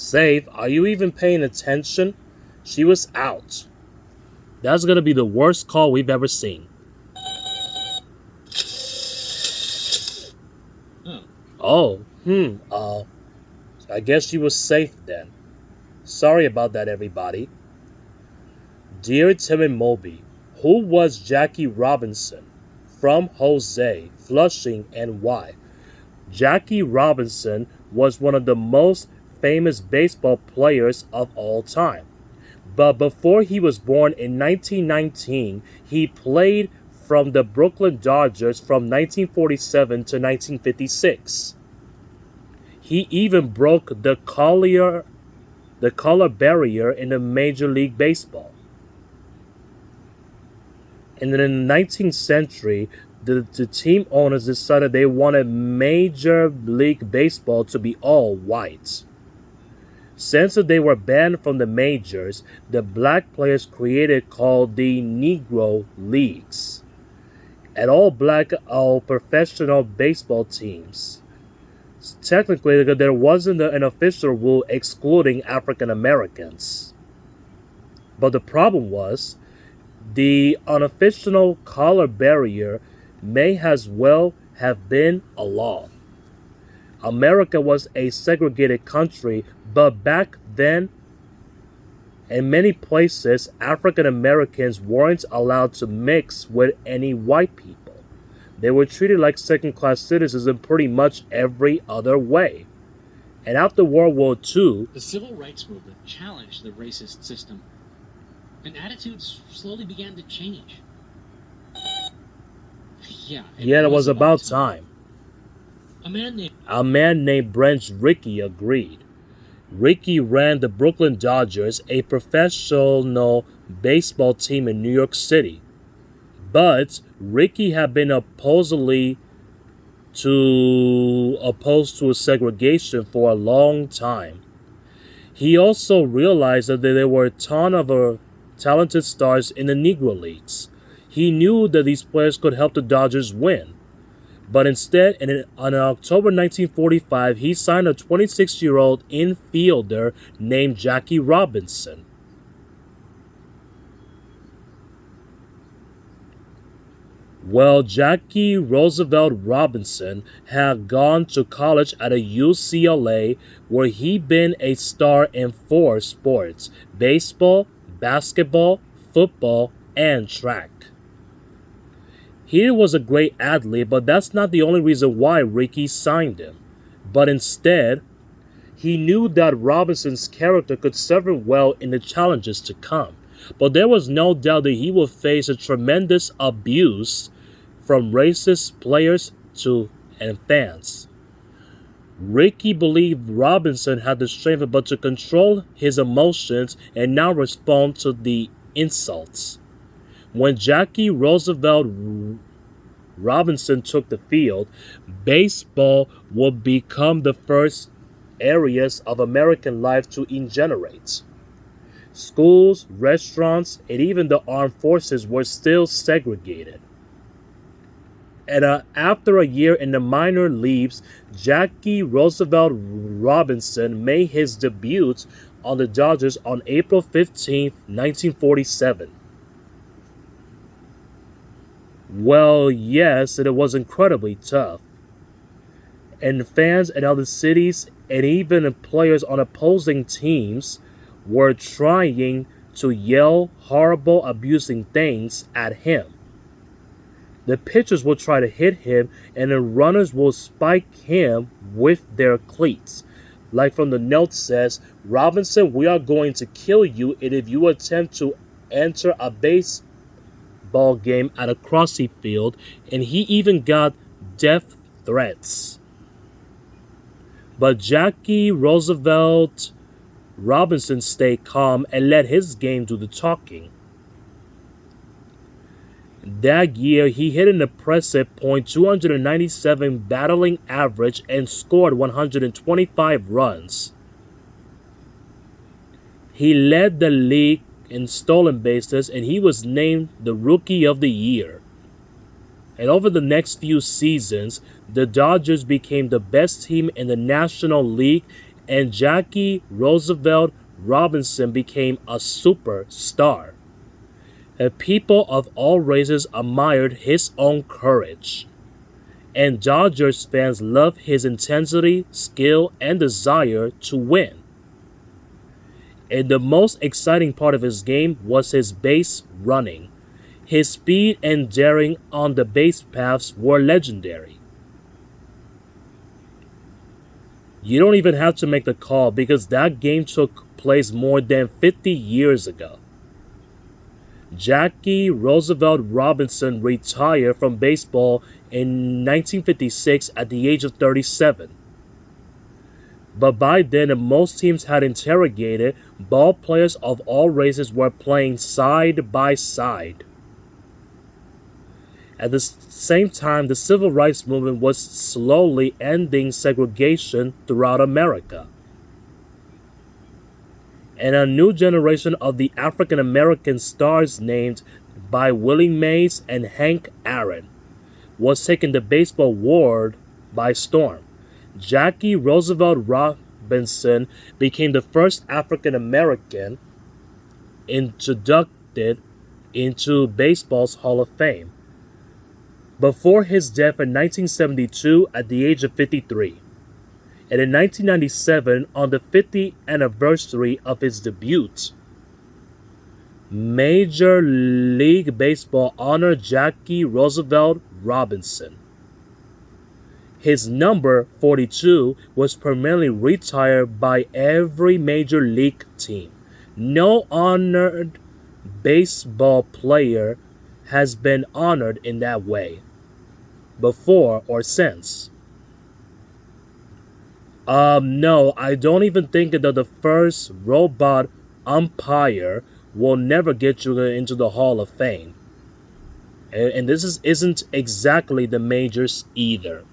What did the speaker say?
Safe, are you even paying attention? She was out. That's gonna be the worst call we've ever seen. Oh. I guess she was safe then. Sorry about that, everybody. Dear Tim and Moby, who was Jackie Robinson? From Jose, Flushing, and why? Jackie Robinson was one of the most famous baseball players of all time. But before he was born in 1919, he played from the Brooklyn Dodgers from 1947 to 1956. He even broke the color barrier in the Major League Baseball. And then in the 19th century, the team owners decided they wanted Major League Baseball to be all white. Since they were banned from the majors, the black players created called the Negro Leagues, and all black all professional baseball teams. Technically, there wasn't an official rule excluding African Americans. But the problem was, the unofficial color barrier may as well have been a law. America was a segregated country, but back then, in many places, African Americans weren't allowed to mix with any white people. They were treated like second-class citizens in pretty much every other way. And after World War II, the civil rights movement challenged the racist system, and attitudes slowly began to change. Yeah, it was about time. A man named Branch Rickey agreed. Rickey ran the Brooklyn Dodgers, a professional baseball team in New York City. But Rickey had been opposed to a segregation for a long time. He also realized that there were a ton of talented stars in the Negro Leagues. He knew that these players could help the Dodgers win. But instead, on October 1945, he signed a 26-year-old infielder named Jackie Robinson. Well, Jackie Roosevelt Robinson had gone to college at a UCLA where he'd been a star in 4 sports: baseball, basketball, football, and track. He was a great athlete, but that's not the only reason why Rickey signed him. But instead, he knew that Robinson's character could serve him well in the challenges to come. But there was no doubt that he would face a tremendous abuse from racist players and fans. Rickey believed Robinson had the strength but to control his emotions and not respond to the insults. When Jackie Roosevelt Robinson took the field, baseball would become the first areas of American life to degenerate. Schools, restaurants, and even the armed forces were still segregated. And after a year in the minor leagues, Jackie Roosevelt Robinson made his debut on the Dodgers on April 15, 1947. Well, yes, and it was incredibly tough. And fans in other cities and even players on opposing teams were trying to yell horrible, abusing things at him. The pitchers will try to hit him, and the runners will spike him with their cleats. Like from the note says, Robinson, we are going to kill you if you attempt to enter a baseball game at a Crossy Field, and he even got death threats. But Jackie Roosevelt Robinson stayed calm and let his game do the talking. That year, he hit an impressive .297 battling average and scored 125 runs. He led the league in stolen bases, and he was named the Rookie of the Year. And over the next few seasons, the Dodgers became the best team in the National League and Jackie Roosevelt Robinson became a superstar. And people of all races admired his own courage. And Dodgers fans loved his intensity, skill, and desire to win. And the most exciting part of his game was his base running. His speed and daring on the base paths were legendary. You don't even have to make the call because that game took place more than 50 years ago. Jackie Roosevelt Robinson retired from baseball in 1956 at the age of 37. But by then, most teams had interrogated, ball players of all races were playing side by side. At the same time, the civil rights movement was slowly ending segregation throughout America. And a new generation of the African American stars named by Willie Mays and Hank Aaron was taking the baseball world by storm. Jackie Roosevelt Robinson became the first African American inducted into baseball's Hall of Fame before his death in 1972 at the age of 53. And in 1997, on the 50th anniversary of his debut, Major League Baseball honored Jackie Roosevelt Robinson. His number 42 was permanently retired by every major league team. No honored baseball player has been honored in that way before or since. No, I don't even think that the first robot umpire will never get you into the Hall of Fame. And this isn't exactly the majors either.